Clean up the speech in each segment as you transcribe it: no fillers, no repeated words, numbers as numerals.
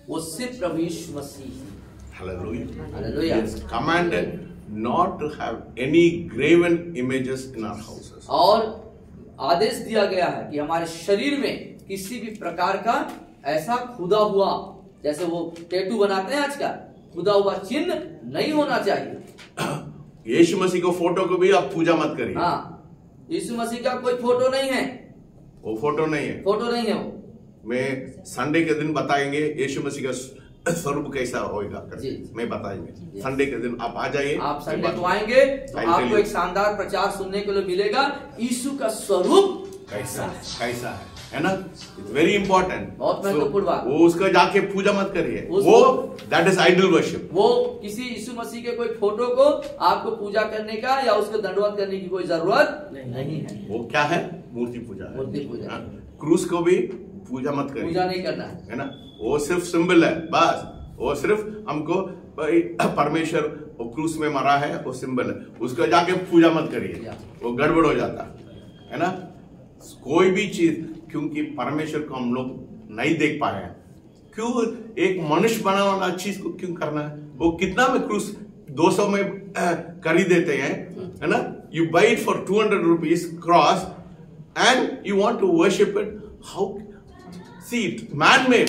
वो सिर्फ प्रभु यीशु मसीह है। Hallelujah. Hallelujah. He is commanded not to have any graven images in our houses. और आदेश दिया गया है कि हमारे शरीर में किसी भी प्रकार का ऐसा खुदा हुआ, जैसे वो टैटू बनाते हैं आजकल, खुदा हुआ चिन्ह नहीं होना चाहिए। यीशु मसीह को फोटो को भी आप पूजा मत करिए। हाँ, यीशु मसीह का कोई फोटो नहीं है, वो फोटो नहीं है, फोटो नहीं है वो। मैं संडे के दिन बताएंगे यीशु मसीह का स्वरूप कैसा होगा, मैं बताएंगे संडे के दिन। आप आ जाइए, आप संडे को आएंगे तो आपको एक शानदार प्रचार सुनने के लिए मिलेगा, यीशु का स्वरूप कैसा है ना। इट्स वेरी इंपॉर्टेंट, बहुत महत्वपूर्ण बात। वो उसका जाके पूजा मत करिए, वो दैट इज आइडल वर्शिप। वो किसी यीशु मसीह के कोई फोटो को आपको पूजा करने का या उसको दंडवत करने की कोई जरूरत नहीं है। वो क्या है? मूर्ति पूजा है। मूर्ति पूजा। क्रूस को भी पूजा मत करिए, पूजा नहीं करना है ना। वो सिर्फ सिंबल है बस, वो सिर्फ हमको परमेश्वर वो क्रूस में मरा है, वो सिंबल है, उसको जाके पूजा मत करिए, वो गड़बड़ हो जाता है ना। कोई भी चीज, क्योंकि परमेश्वर को हम लोग नहीं देख पाए हैं, क्यों एक मनुष्य बना हुआ चीज को क्यों करना है? वो कितना में क्रूस 200 में कर ही देते हैं, है ना। You buy it for 200 rupees cross and you want to worship it. How? See it man made,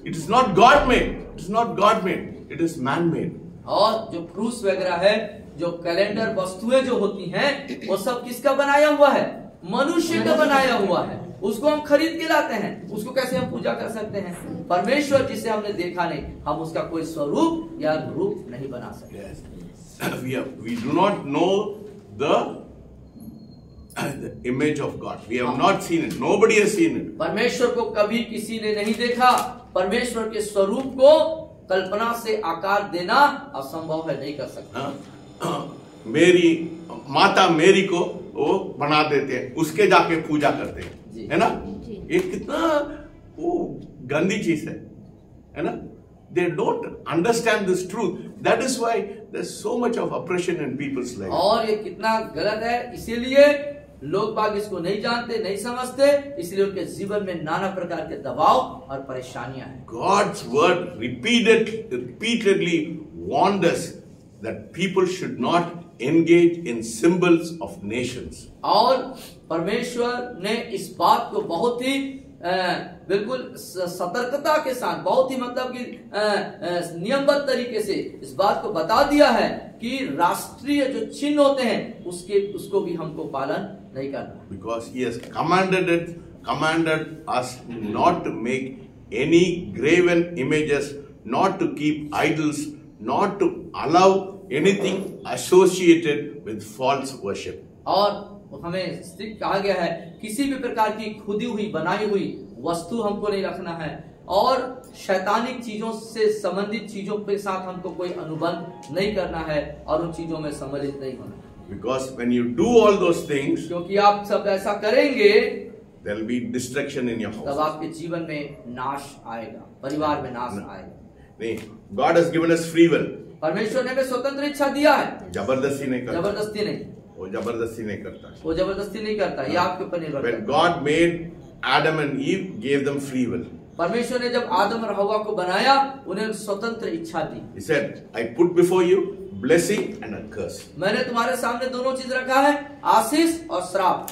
it is not God made, it is not God made, it is man made. और जो क्रूस वगैरह है, जो calendar वस्तुएं जो होती हैं, वो सब किसका बनाया हुआ है? मनुष्य का बनाया हुआ है। उसको हम खरीद के लाते हैं, उसको कैसे हम पूजा कर सकते हैं? परमेश्वर जिसे हमने देखा नहीं, हम उसका कोई स्वरूप या रूप नहीं बना सकते। We do not know the image of God. We have not seen it. Nobody has seen it. परमेश्वर को कभी किसी ने नहीं देखा। परमेश्वर के स्वरूप को कल्पना से आकार देना असंभव है, नहीं कर सकते। मेरी माता मेरी को वो बना देते हैं, उसके जाके पूजा करते हैं, है ना। ये कितना वो गंदी चीज है ना। They don't understand this truth. That is why there's so much of oppression in people's life. और ये कितना गलत है, इसीलिए लोग बाग इसको नहीं जानते, नहीं समझते, इसलिए उनके जीवन में नाना प्रकार के दबाव और परेशानियां हैं। God's word repeatedly warned us that people should not engage in symbols of nations. और परमेश्वर ने इस बात को बहुत ही बिल्कुल सतर्कता के साथ, बहुत ही मतलब कि नियमबद्ध तरीके से इस बात को बता दिया है कि राष्ट्रीय जो चिन्ह होते हैं उसको भी हमको पालन नहीं करना। Because he has commanded us not to make any graven images, not to keep idols, not to allow anything associated with false worship. और हमें स्ट्रिक्ट कहा गया है, किसी भी प्रकार की खुदी हुई बनाई हुई वस्तु हमको नहीं रखना है, और शैतानिक चीजों से संबंधित चीजों के साथ हमको कोई अनुबंध नहीं करना है, और उन चीजों में सम्मिलित नहीं होना। Because when you do all those things, क्योंकि आप सब ऐसा करेंगे, there will be destruction in your house. तब आपके जीवन में नाश आएगा, परिवार में नाश आएगा। नहीं, God has given us free will. परमेश्वर ने हमें स्वतंत्र इच्छा दिया है, जबरदस्ती नहीं करता। जबरदस्ती नहीं, वो जबरदस्ती नहीं करता। वो जबरदस्ती नहीं करता, ये आपके ऊपर निर्भर करता है। When God made Adam and Eve, gave them free will. परमेश्वर ने जब आदम और हवा को बनाया, उन्हें स्वतंत्र इच्छा दी। He said, I put before you blessing and a curse. मैंने तुम्हारे सामने दोनों चीज रखा है, आशीष और श्राप।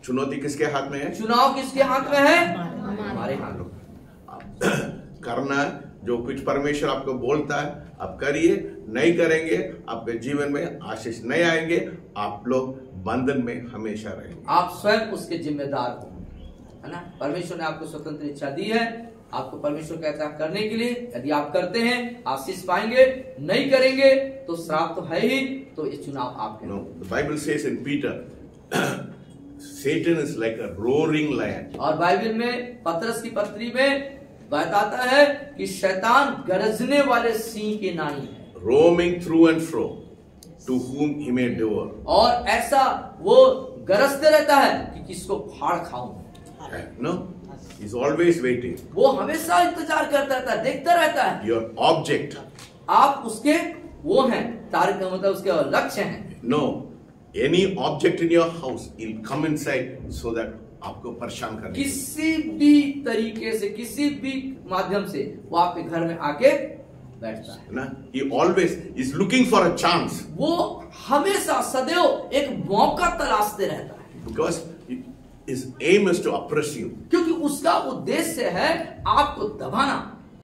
चुनौती किसके हाथ में है? चुनाव किसके हाथ में है? हमारे हाथ में। करना जो कुछ परमेश्वर आपको बोलता है आप करिए, नहीं करेंगे आपके जीवन में आशीष नहीं आएंगे, आप लोग बंधन में हमेशा रहेंगे। आप स्वयं उसके जिम्मेदार हो, है ना। परमेश्वर ने आपको स्वतंत्र इच्छा दी है, आपको परमेश्वर कहता है करने के लिए। यदि आप करते हैं आशीष पाएंगे, नहीं करेंगे तो श्राप तो है ही। तो ये चुनाव आपके। No, the Bible says in Peter, Satan is like a roaring lion. और बाइबल में पतरस की पत्री में बताता है कि शैतान गरजने वाले सिंह के नाई है, roaming through and fro, to whom he may devour. और ऐसा वो गरजते रहता है कि किसको फाड़ खाऊं। No, he's always waiting. वो हमेशा इंतजार करता रहता है, देखता रहता है। Your object. आप उसके वो हैं, तारीख का मतलब उसके लक्ष्य हैं। No, any object in your house, he'll come inside so that आपको परेशान करने के लिए। किसी भी तरीके से, किसी भी माध्यम से वो आपके घर में आके बैठता है ना। He always is looking for a chance वो हमेशा सदैव एक मौका तलाशते रहता है, because his aim is to oppress you. क्योंकि उसका उद्देश्य है आपको दबाना।